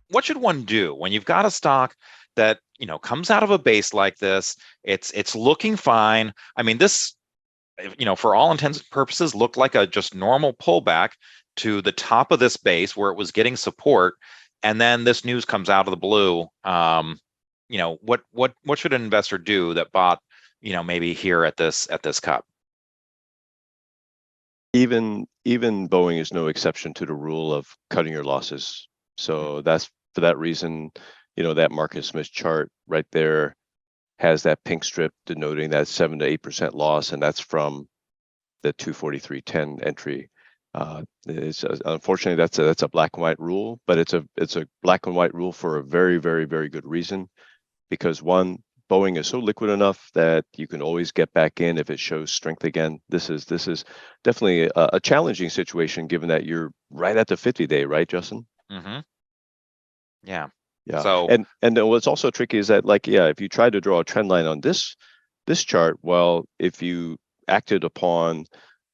what should one do when you've got a stock that, comes out of a base like this? It's looking fine. I mean, this, for all intents and purposes, looked like a just normal pullback to the top of this base where it was getting support, and then this news comes out of the blue. What should an investor do that bought, maybe here at this cup? Even Boeing is no exception to the rule of cutting your losses. So that's for that reason, that Marcus Smith chart right there has that pink strip denoting that 7 to 8% loss, and that's from the 243.10 entry. Unfortunately, that's a black and white rule, but it's a black and white rule for a very, very, very good reason, because one, Boeing is so liquid enough that you can always get back in if it shows strength again. This is definitely a challenging situation given that you're right at the 50-day, right, Justin? Mm-hmm. Yeah. Yeah. So, And then what's also tricky is that, like, yeah, if you try to draw a trend line on this chart, well, if you acted upon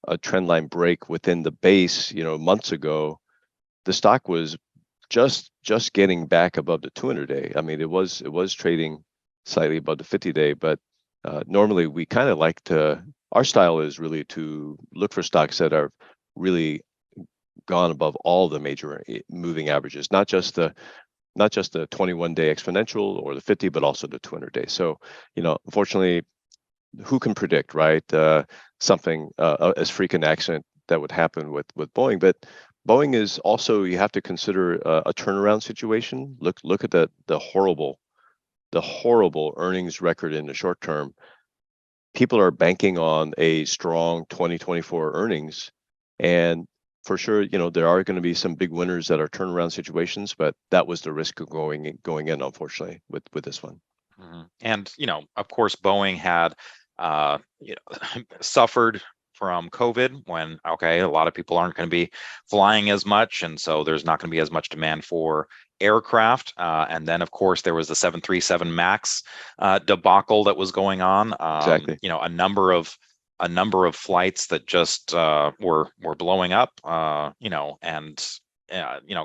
a trend line break within the base, months ago, the stock was just getting back above the 200-day. I mean, it was trading slightly above the 50-day, but normally we kind of like to, our style is really to look for stocks that are really gone above all the major moving averages, not just the 21-day exponential or the 50, but also the 200-day. So, unfortunately, who can predict, right? Something as freak an accident that would happen with Boeing, but Boeing is also, you have to consider a turnaround situation. Look at the horrible earnings record in the short term. People are banking on a strong 2024 earnings, and for sure, there are going to be some big winners that are turnaround situations, but that was the risk of going in, unfortunately, with this one. and of course, Boeing had suffered from COVID when, okay, a lot of people aren't going to be flying as much, and so there's not going to be as much demand for aircraft. And then, of course, there was the 737 Max debacle that was going on. Exactly. A number of flights that just were blowing up. And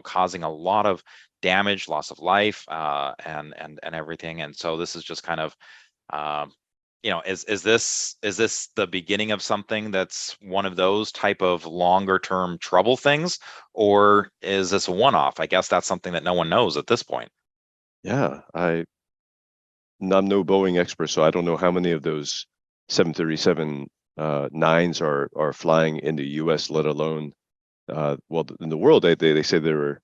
causing a lot of damage, loss of life, and everything. And so this is just kind of is this the beginning of something that's one of those type of longer term trouble things, or is this a one-off? I guess that's something that no one knows at this point. Yeah, I'm no Boeing expert, so I don't know how many of those 737 nines are flying in the U.S., let alone well, in the world. They say there were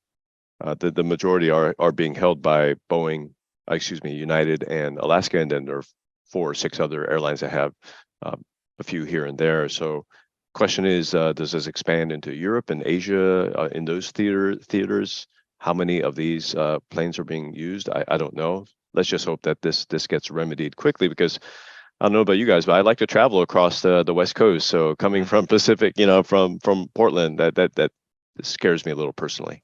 the majority are being held by Boeing, United and Alaska, and then there are 4 or 6 other airlines that have a few here and there. So, question is, does this expand into Europe and Asia in those theaters? How many of these planes are being used? I don't know. Let's just hope that this gets remedied quickly, because I don't know about you guys, but I like to travel across the West Coast. So coming from Pacific, from Portland, that scares me a little personally.